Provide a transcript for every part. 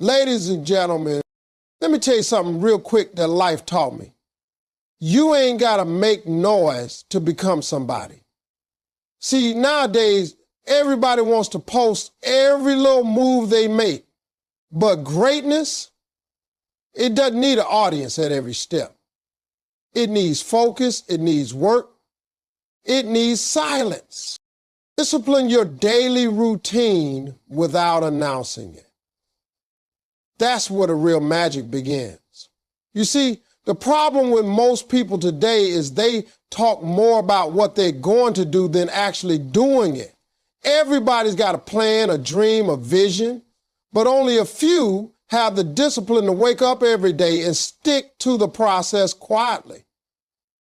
Ladies and gentlemen, let me tell you something real quick that life taught me. You ain't got to make noise to become somebody. See, nowadays, everybody wants to post every little move they make. But greatness, it doesn't need an audience at every step. It needs focus, it needs work, it needs silence. Discipline your daily routine without announcing it. That's where the real magic begins. You see, the problem with most people today is they talk more about what they're going to do than actually doing it. Everybody's got a plan, a dream, a vision, but only a few have the discipline to wake up every day and stick to the process quietly.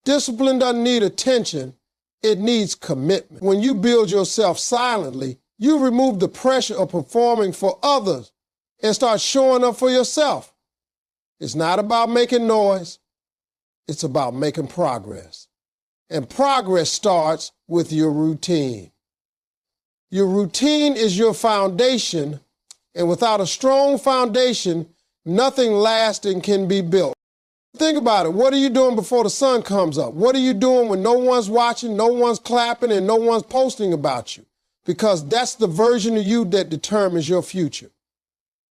Discipline doesn't need attention, it needs commitment. When you build yourself silently, you remove the pressure of performing for others and start showing up for yourself. It's not about making noise, it's about making progress. And progress starts with your routine. Your routine is your foundation, and without a strong foundation, nothing lasting can be built. Think about it. What are you doing before the sun comes up? What are you doing when no one's watching, no one's clapping, and no one's posting about you? Because that's the version of you that determines your future.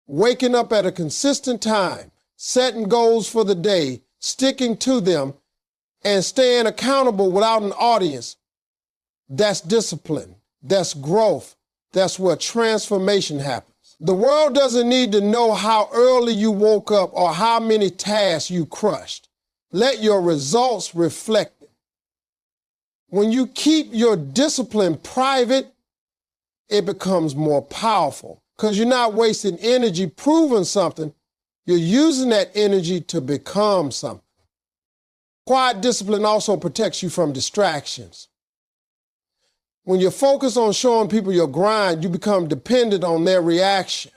Waking up at a consistent time, setting goals for the day, sticking to them, and staying accountable without an audience, that's discipline, that's growth, that's where transformation happens. The world doesn't need to know how early you woke up or how many tasks you crushed. Let your results reflect it. When you keep your discipline private, it becomes more powerful because you're not wasting energy proving something. You're using that energy to become something. Quiet discipline also protects you from distractions. When you're focused on showing people your grind, you become dependent on their reaction.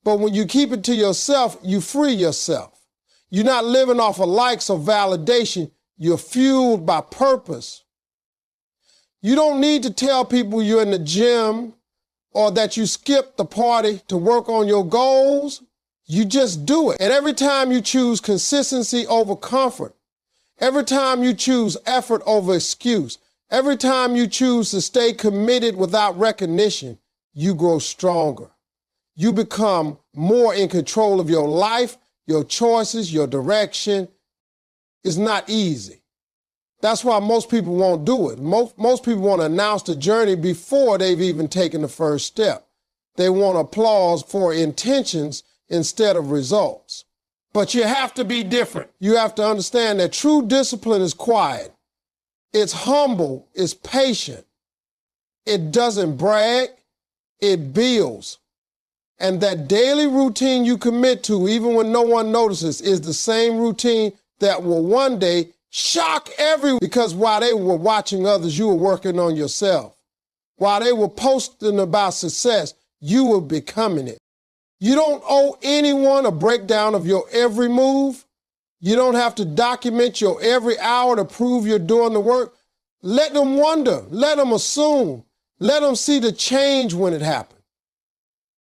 But when you keep it to yourself, you free yourself. You're not living off of likes or validation. You're fueled by purpose. You don't need to tell people you're in the gym or that you skipped the party to work on your goals. You just do it. And every time you choose consistency over comfort, every time you choose effort over excuse, every time you choose to stay committed without recognition, you grow stronger. You become more in control of your life, your choices, your direction. It's not easy. That's why most people won't do it. Most people want to announce the journey before they've even taken the first step. They want applause for intentions instead of results. But you have to be different. You have to understand that true discipline is quiet. It's humble, it's patient. It doesn't brag, it builds. And that daily routine you commit to, even when no one notices, is the same routine that will one day shock everyone. Because while they were watching others, you were working on yourself. While they were posting about success, you were becoming it. You don't owe anyone a breakdown of your every move. You don't have to document your every hour to prove you're doing the work. Let them wonder. Let them assume. Let them see the change when it happens.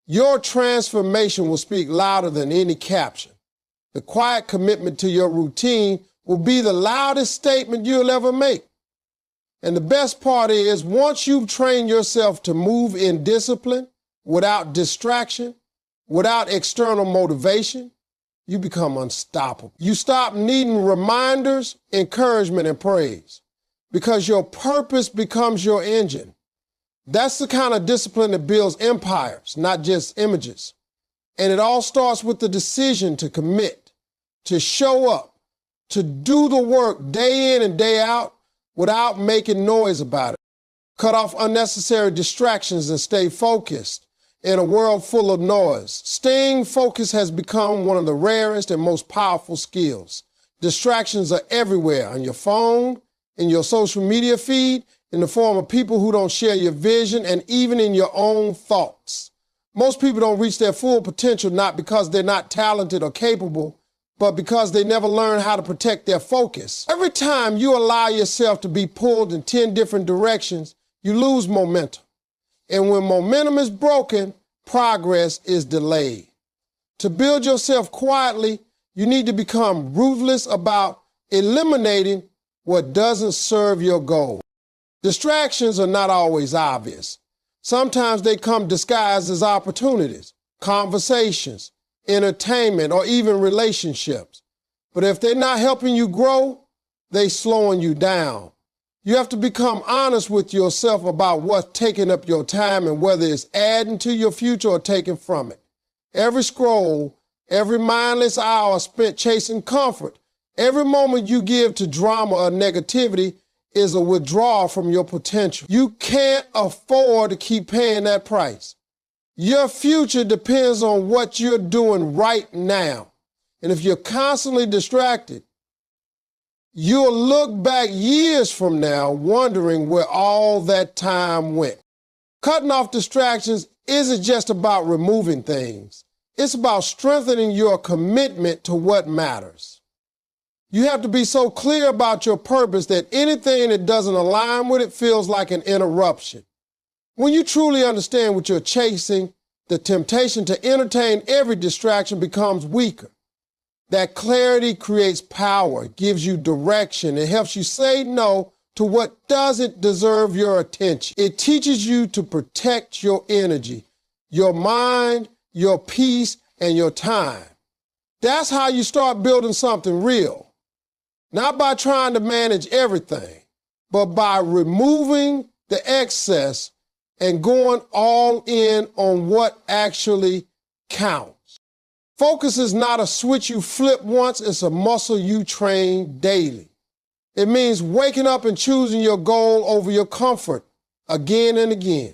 Your transformation will speak louder than any caption. The quiet commitment to your routine will be the loudest statement you'll ever make. And the best part is, once you've trained yourself to move in discipline, without distraction, without external motivation, you become unstoppable. You stop needing reminders, encouragement, and praise because your purpose becomes your engine. That's the kind of discipline that builds empires, not just images. And it all starts with the decision to commit, to show up, to do the work day in and day out without making noise about it. Cut off unnecessary distractions and stay focused. In a world full of noise, staying focused has become one of the rarest and most powerful skills. Distractions are everywhere, on your phone, in your social media feed, in the form of people who don't share your vision, and even in your own thoughts. Most people don't reach their full potential not because they're not talented or capable, but because they never learn how to protect their focus. Every time you allow yourself to be pulled in 10 different directions, you lose momentum. And when momentum is broken, progress is delayed. To build yourself quietly, you need to become ruthless about eliminating what doesn't serve your goal. Distractions are not always obvious. Sometimes they come disguised as opportunities, conversations, entertainment, or even relationships. But if they're not helping you grow, they're slowing you down. You have to become honest with yourself about what's taking up your time and whether it's adding to your future or taking from it. Every scroll, every mindless hour spent chasing comfort, every moment you give to drama or negativity is a withdrawal from your potential. You can't afford to keep paying that price. Your future depends on what you're doing right now. And if you're constantly distracted, you'll look back years from now wondering where all that time went. Cutting off distractions isn't just about removing things. It's about strengthening your commitment to what matters. You have to be so clear about your purpose that anything that doesn't align with it feels like an interruption. When you truly understand what you're chasing, the temptation to entertain every distraction becomes weaker. That clarity creates power, gives you direction, and helps you say no to what doesn't deserve your attention. It teaches you to protect your energy, your mind, your peace, and your time. That's how you start building something real. Not by trying to manage everything, but by removing the excess and going all in on what actually counts. Focus is not a switch you flip once, it's a muscle you train daily. It means waking up and choosing your goal over your comfort again and again.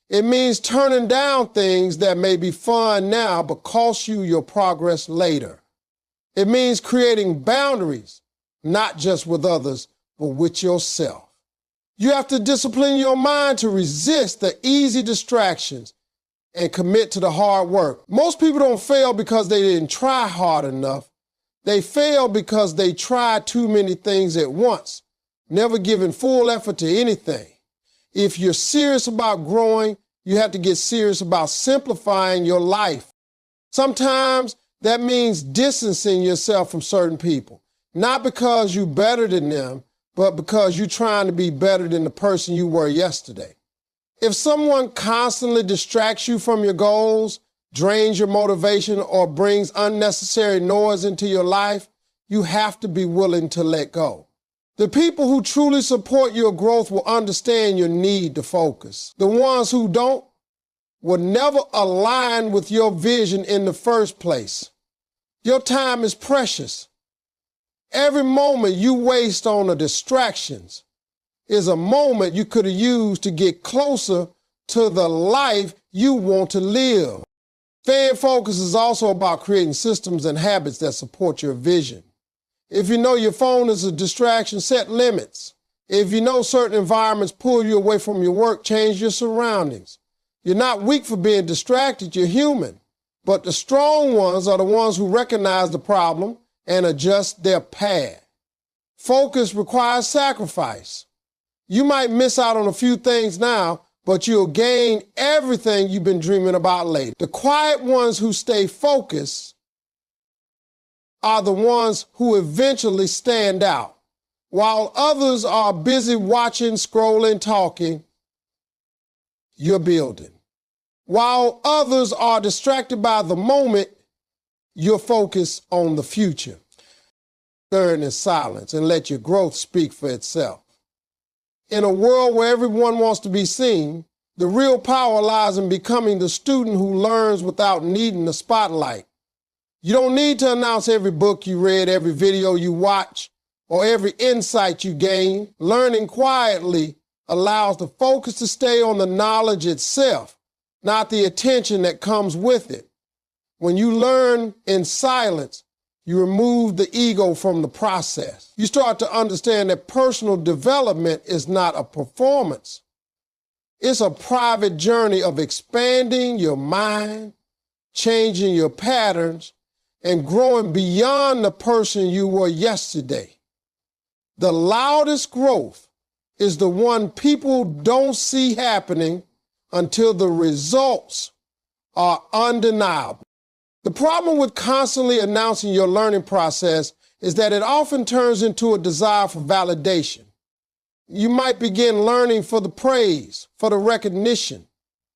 It means turning down things that may be fun now but cost you your progress later. It means creating boundaries, not just with others, but with yourself. You have to discipline your mind to resist the easy distractions and commit to the hard work. Most people don't fail because they didn't try hard enough. They fail because they tried too many things at once, never giving full effort to anything. If you're serious about growing, you have to get serious about simplifying your life. Sometimes that means distancing yourself from certain people. Not because you're better than them, but because you're trying to be better than the person you were yesterday. If someone constantly distracts you from your goals, drains your motivation, or brings unnecessary noise into your life, you have to be willing to let go. The people who truly support your growth will understand your need to focus. The ones who don't will never align with your vision in the first place. Your time is precious. Every moment you waste on the distractions is a moment you could have used to get closer to the life you want to live. Staying focused is also about creating systems and habits that support your vision. If you know your phone is a distraction, set limits. If you know certain environments pull you away from your work, change your surroundings. You're not weak for being distracted, you're human. But the strong ones are the ones who recognize the problem and adjust their path. Focus requires sacrifice. You might miss out on a few things now, but you'll gain everything you've been dreaming about later. The quiet ones who stay focused are the ones who eventually stand out. While others are busy watching, scrolling, talking, you're building. While others are distracted by the moment, you're focused on the future. Learn in silence and let your growth speak for itself. In a world where everyone wants to be seen, the real power lies in becoming the student who learns without needing the spotlight. You don't need to announce every book you read, every video you watch, or every insight you gain. Learning quietly allows the focus to stay on the knowledge itself, not the attention that comes with it. When you learn in silence, you remove the ego from the process. You start to understand that personal development is not a performance. It's a private journey of expanding your mind, changing your patterns, and growing beyond the person you were yesterday. The loudest growth is the one people don't see happening until the results are undeniable. The problem with constantly announcing your learning process is that it often turns into a desire for validation. You might begin learning for the praise, for the recognition,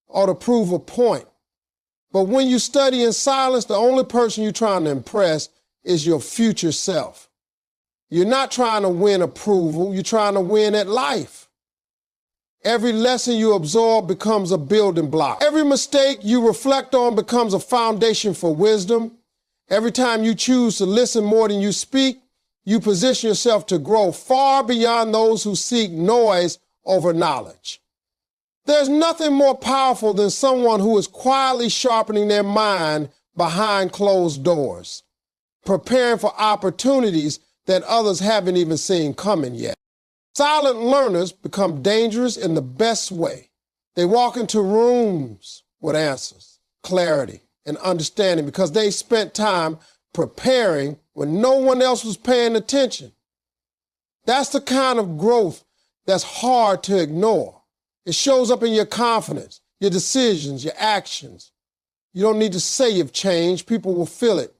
or to prove a point. But when you study in silence, the only person you're trying to impress is your future self. You're not trying to win approval, you're trying to win at life. Every lesson you absorb becomes a building block. Every mistake you reflect on becomes a foundation for wisdom. Every time you choose to listen more than you speak, you position yourself to grow far beyond those who seek noise over knowledge. There's nothing more powerful than someone who is quietly sharpening their mind behind closed doors, preparing for opportunities that others haven't even seen coming yet. Silent learners become dangerous in the best way. They walk into rooms with answers, clarity, and understanding because they spent time preparing when no one else was paying attention. That's the kind of growth that's hard to ignore. It shows up in your confidence, your decisions, your actions. You don't need to say you've changed. People will feel it.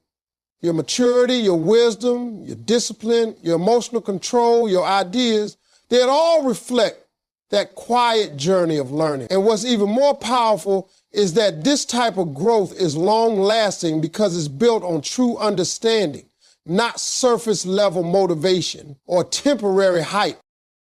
Your maturity, your wisdom, your discipline, your emotional control, your ideas, they'll all reflect that quiet journey of learning. And what's even more powerful is that this type of growth is long-lasting because it's built on true understanding, not surface-level motivation or temporary hype.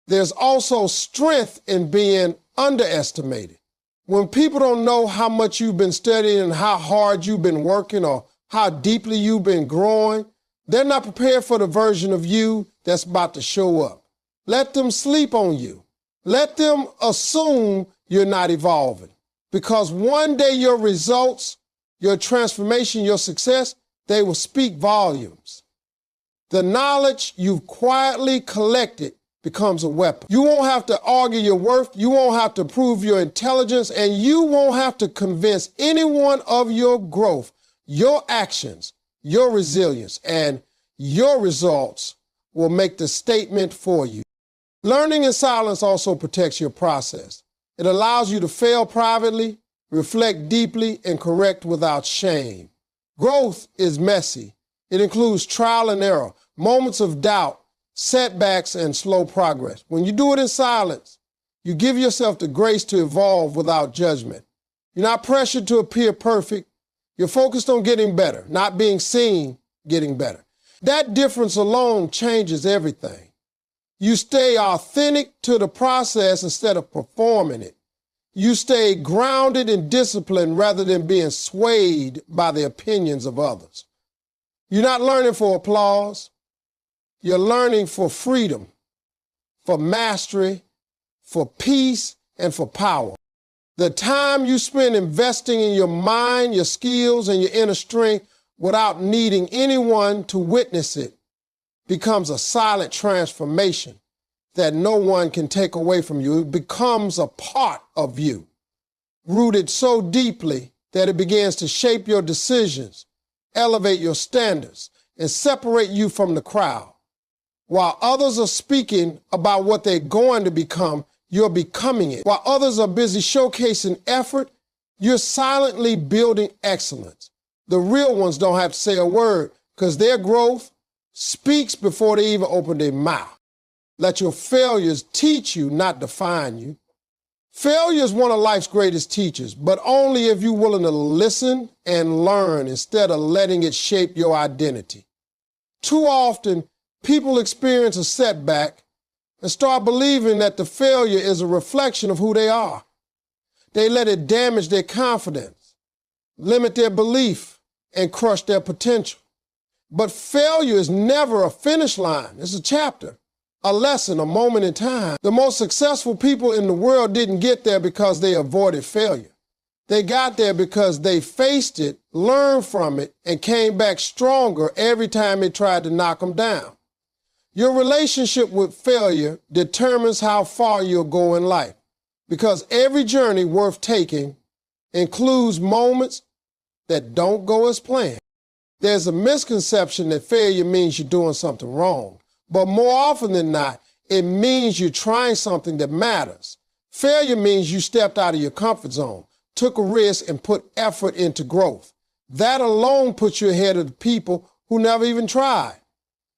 There's also strength in being underestimated. When people don't know how much you've been studying and how hard you've been working or how deeply you've been growing, they're not prepared for the version of you that's about to show up. Let them sleep on you. Let them assume you're not evolving. Because one day your results, your transformation, your success, they will speak volumes. The knowledge you've quietly collected becomes a weapon. You won't have to argue your worth, you won't have to prove your intelligence, and you won't have to convince anyone of your growth. Your actions, your resilience, and your results will make the statement for you. Learning in silence also protects your process. It allows you to fail privately, reflect deeply, and correct without shame. Growth is messy. It includes trial and error, moments of doubt, setbacks, and slow progress. When you do it in silence, you give yourself the grace to evolve without judgment. You're not pressured to appear perfect. You're focused on getting better, not being seen getting better. That difference alone changes everything. You stay authentic to the process instead of performing it. You stay grounded and disciplined rather than being swayed by the opinions of others. You're not learning for applause. You're learning for freedom, for mastery, for peace, and for power. The time you spend investing in your mind, your skills, and your inner strength without needing anyone to witness it becomes a silent transformation that no one can take away from you. It becomes a part of you, rooted so deeply that it begins to shape your decisions, elevate your standards, and separate you from the crowd. While others are speaking about what they're going to become, you're becoming it. While others are busy showcasing effort, you're silently building excellence. The real ones don't have to say a word because their growth speaks before they even open their mouth. Let your failures teach you, not define you. Failure is one of life's greatest teachers, but only if you're willing to listen and learn instead of letting it shape your identity. Too often, people experience a setback and start believing that the failure is a reflection of who they are. They let it damage their confidence, limit their belief, and crush their potential. But failure is never a finish line. It's a chapter, a lesson, a moment in time. The most successful people in the world didn't get there because they avoided failure. They got there because they faced it, learned from it, and came back stronger every time it tried to knock them down. Your relationship with failure determines how far you'll go in life, because every journey worth taking includes moments that don't go as planned. There's a misconception that failure means you're doing something wrong, but more often than not, it means you're trying something that matters. Failure means you stepped out of your comfort zone, took a risk, and put effort into growth. That alone puts you ahead of the people who never even tried.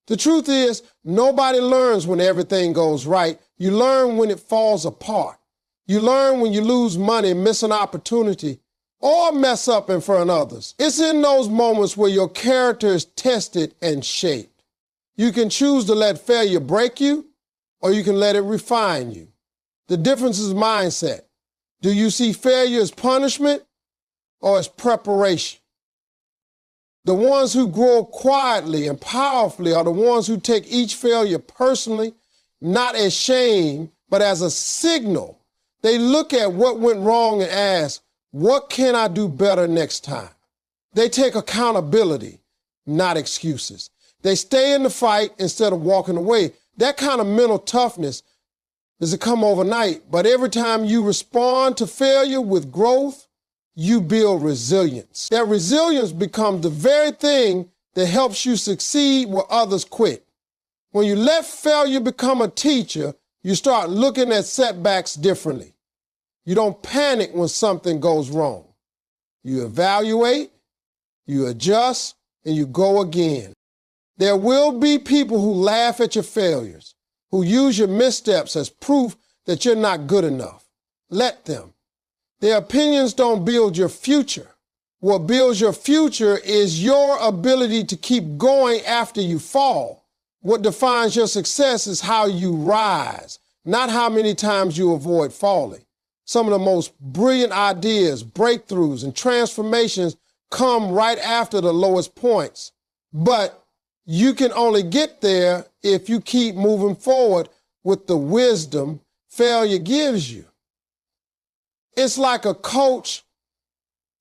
The truth is, nobody learns when everything goes right. You learn when it falls apart. You learn when you lose money, miss an opportunity, or mess up in front of others. It's in those moments where your character is tested and shaped. You can choose to let failure break you, or you can let it refine you. The difference is mindset. Do you see failure as punishment or as preparation? The ones who grow quietly and powerfully are the ones who take each failure personally, not as shame, but as a signal. They look at what went wrong and ask, what can I do better next time? They take accountability, not excuses. They stay in the fight instead of walking away. That kind of mental toughness doesn't come overnight, but every time you respond to failure with growth, you build resilience. That resilience becomes the very thing that helps you succeed where others quit. When you let failure become a teacher, you start looking at setbacks differently. You don't panic when something goes wrong. You evaluate, you adjust, and you go again. There will be people who laugh at your failures, who use your missteps as proof that you're not good enough. Let them. Their opinions don't build your future. What builds your future is your ability to keep going after you fall. What defines your success is how you rise, not how many times you avoid falling. Some of the most brilliant ideas, breakthroughs, and transformations come right after the lowest points. But you can only get there if you keep moving forward with the wisdom failure gives you. It's like a coach.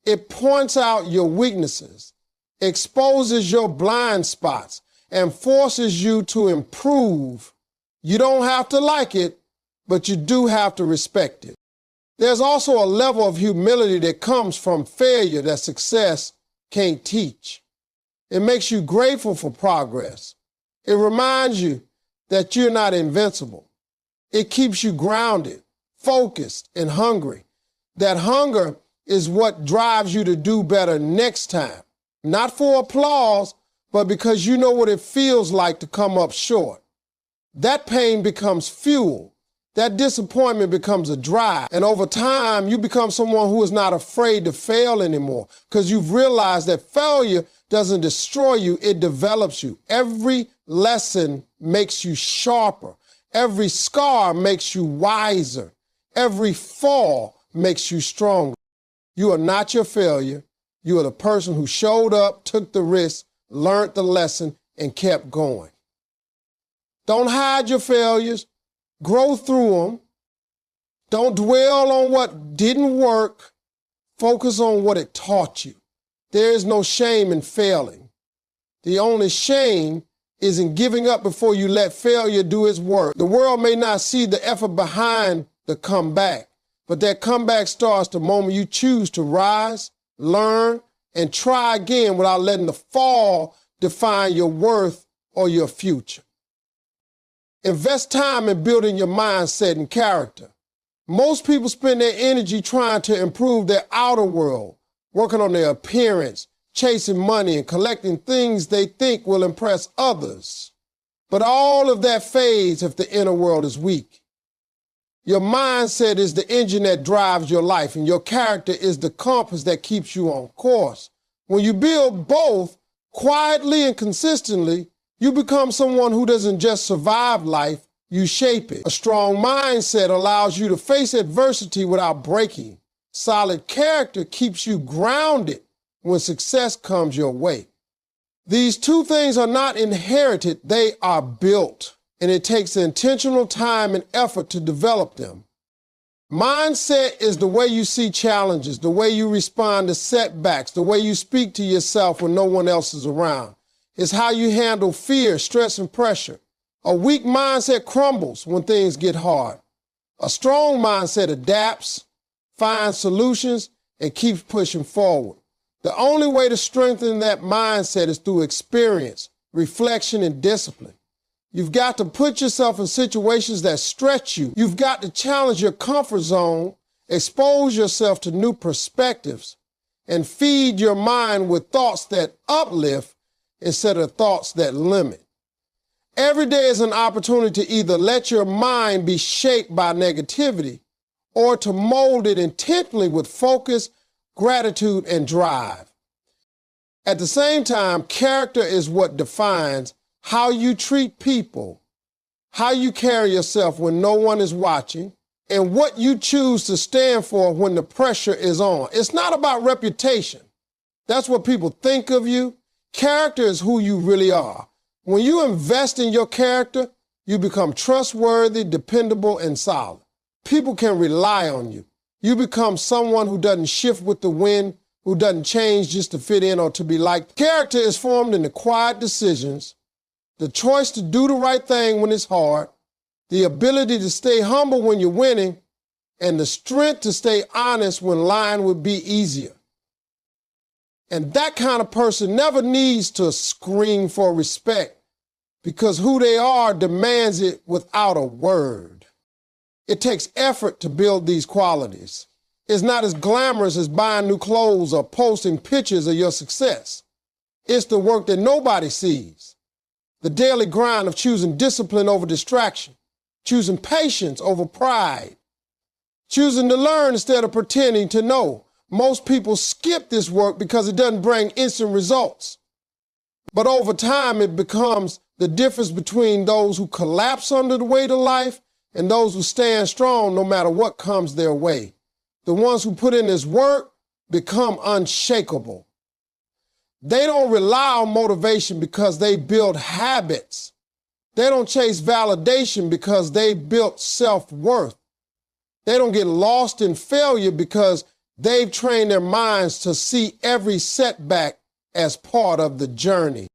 It points out your weaknesses, exposes your blind spots, and forces you to improve. You don't have to like it, but you do have to respect it. There's also a level of humility that comes from failure that success can't teach. It makes you grateful for progress. It reminds you that you're not invincible. It keeps you grounded, focused, and hungry. That hunger is what drives you to do better next time. Not for applause, but because you know what it feels like to come up short. That pain becomes fuel. That disappointment becomes a drive. And over time, you become someone who is not afraid to fail anymore because you've realized that failure doesn't destroy you, it develops you. Every lesson makes you sharper. Every scar makes you wiser. Every fall makes you stronger. You are not your failure. You are the person who showed up, took the risk, learned the lesson, and kept going. Don't hide your failures. Grow through them. Don't dwell on what didn't work. Focus on what it taught you. There is no shame in failing. The only shame is in giving up before you let failure do its work. The world may not see the effort behind the comeback, but that comeback starts the moment you choose to rise, learn, and try again without letting the fall define your worth or your future. Invest time in building your mindset and character. Most people spend their energy trying to improve their outer world, working on their appearance, chasing money, and collecting things they think will impress others. But all of that fades if the inner world is weak. Your mindset is the engine that drives your life, and your character is the compass that keeps you on course. When you build both quietly and consistently, you become someone who doesn't just survive life, you shape it. A strong mindset allows you to face adversity without breaking. Solid character keeps you grounded when success comes your way. These two things are not inherited, they are built, and it takes intentional time and effort to develop them. Mindset is the way you see challenges, the way you respond to setbacks, the way you speak to yourself when no one else is around. It's how you handle fear, stress, and pressure. A weak mindset crumbles when things get hard. A strong mindset adapts, finds solutions, and keeps pushing forward. The only way to strengthen that mindset is through experience, reflection, and discipline. You've got to put yourself in situations that stretch you. You've got to challenge your comfort zone, expose yourself to new perspectives, and feed your mind with thoughts that uplift instead of thoughts that limit. Every day is an opportunity to either let your mind be shaped by negativity or to mold it intentionally with focus, gratitude, and drive. At the same time, character is what defines how you treat people, how you carry yourself when no one is watching, and what you choose to stand for when the pressure is on. It's not about reputation. That's what people think of you. Character is who you really are. When you invest in your character, you become trustworthy, dependable, and solid. People can rely on you. You become someone who doesn't shift with the wind, who doesn't change just to fit in or to be liked. Character is formed in the quiet decisions, the choice to do the right thing when it's hard, the ability to stay humble when you're winning, and the strength to stay honest when lying would be easier. And that kind of person never needs to scream for respect because who they are demands it without a word. It takes effort to build these qualities. It's not as glamorous as buying new clothes or posting pictures of your success. It's the work that nobody sees. The daily grind of choosing discipline over distraction, choosing patience over pride, choosing to learn instead of pretending to know. Most people skip this work because it doesn't bring instant results. But over time, it becomes the difference between those who collapse under the weight of life and those who stand strong no matter what comes their way. The ones who put in this work become unshakable. They don't rely on motivation because they build habits. They don't chase validation because they built self-worth. They don't get lost in failure because they've trained their minds to see every setback as part of the journey.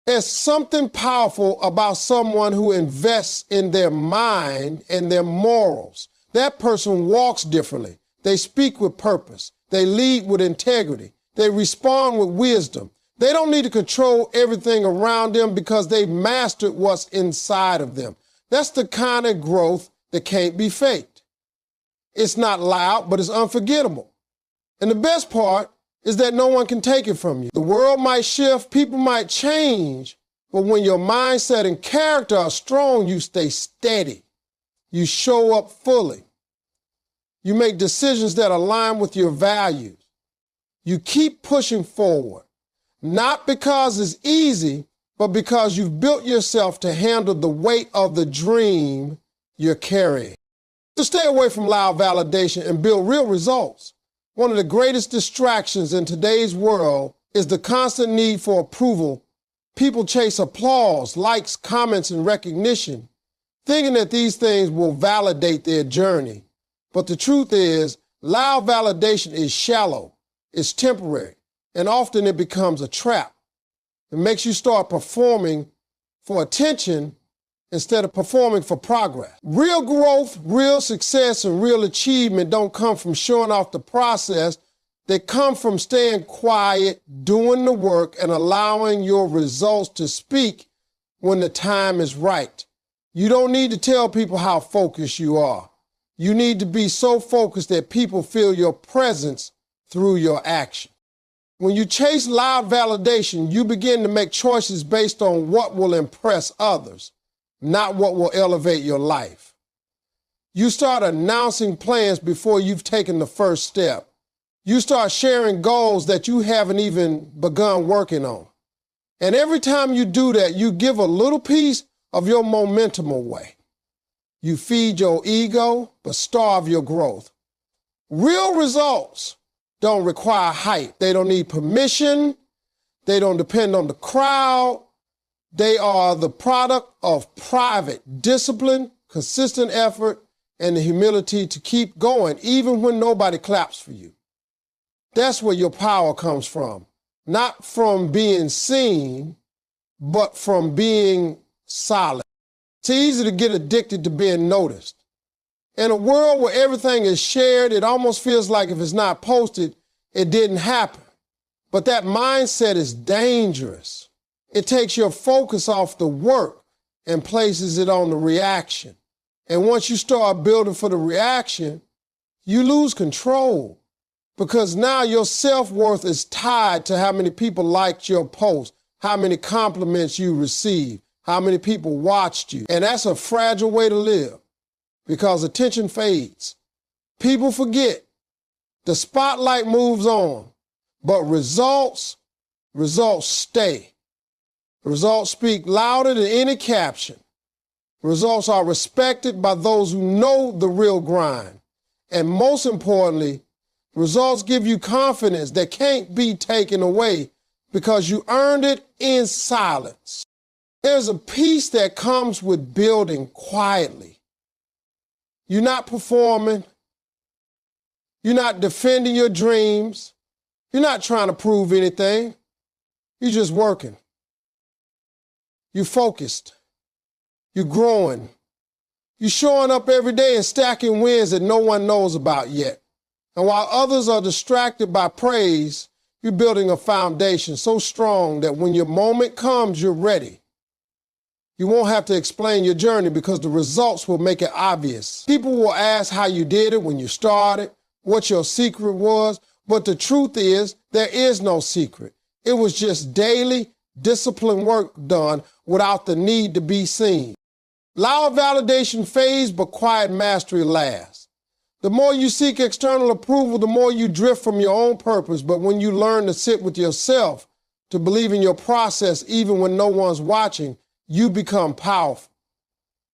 There's something powerful about someone who invests in their mind and their morals. That person walks differently. They speak with purpose. They lead with integrity. They respond with wisdom. They don't need to control everything around them because they've mastered what's inside of them. That's the kind of growth that can't be faked. It's not loud, but it's unforgettable. And the best part is that no one can take it from you. The world might shift, people might change, but when your mindset and character are strong, you stay steady. You show up fully. You make decisions that align with your values. You keep pushing forward, not because it's easy, but because you've built yourself to handle the weight of the dream you're carrying. To stay away from loud validation and build real results. One of the greatest distractions in today's world is the constant need for approval. People chase applause, likes, comments, and recognition, thinking that these things will validate their journey. But the truth is, loud validation is shallow, it's temporary, and often it becomes a trap. It makes you start performing for attention instead of performing for progress. Real growth, real success, and real achievement don't come from showing off the process. They come from staying quiet, doing the work, and allowing your results to speak when the time is right. You don't need to tell people how focused you are. You need to be so focused that people feel your presence through your action. When you chase loud validation, you begin to make choices based on what will impress others, not what will elevate your life. You start announcing plans before you've taken the first step. You start sharing goals that you haven't even begun working on. And every time you do that, you give a little piece of your momentum away. You feed your ego, but starve your growth. Real results don't require hype. They don't need permission. They don't depend on the crowd. They are the product of private discipline, consistent effort, and the humility to keep going, even when nobody claps for you. That's where your power comes from. Not from being seen, but from being solid. It's easy to get addicted to being noticed. In a world where everything is shared, it almost feels like if it's not posted, it didn't happen. But that mindset is dangerous. It takes your focus off the work and places it on the reaction. And once you start building for the reaction, you lose control. because now your self-worth is tied to how many people liked your post, how many compliments you received, how many people watched you. And that's a fragile way to live because attention fades. People forget. The spotlight moves on, but results stay. Results speak louder than any caption. Results are respected by those who know the real grind. And most importantly, results give you confidence that can't be taken away because you earned it in silence. There's a peace that comes with building quietly. You're not performing. You're not defending your dreams. You're not trying to prove anything. You're just working. You're focused. You're growing. You're showing up every day and stacking wins that no one knows about yet. And while others are distracted by praise, you're building a foundation so strong that when your moment comes, you're ready. You won't have to explain your journey because the results will make it obvious. People will ask how you did it when you started, what your secret was, but the truth is there is no secret. It was just daily, disciplined work done without the need to be seen. Loud validation fades, but quiet mastery lasts. The more you seek external approval, the more you drift from your own purpose. But when you learn to sit with yourself, to believe in your process even when no one's watching, you become powerful.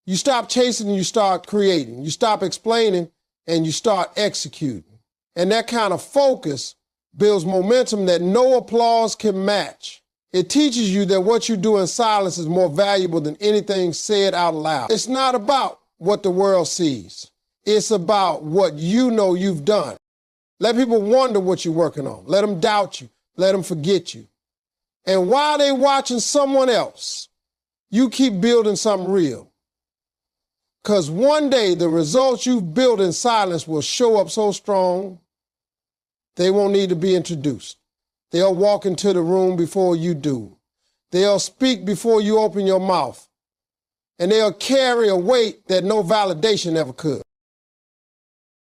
You stop chasing and you start creating. You stop explaining and you start executing. And that kind of focus builds momentum that no applause can match. It teaches you that what you do in silence is more valuable than anything said out loud. It's not about what the world sees. It's about what you know you've done. Let people wonder what you're working on. Let them doubt you. Let them forget you. And while they're watching someone else, you keep building something real. Because one day the results you've built in silence will show up so strong, they won't need to be introduced. They'll walk into the room before you do. They'll speak before you open your mouth. And they'll carry a weight that no validation ever could.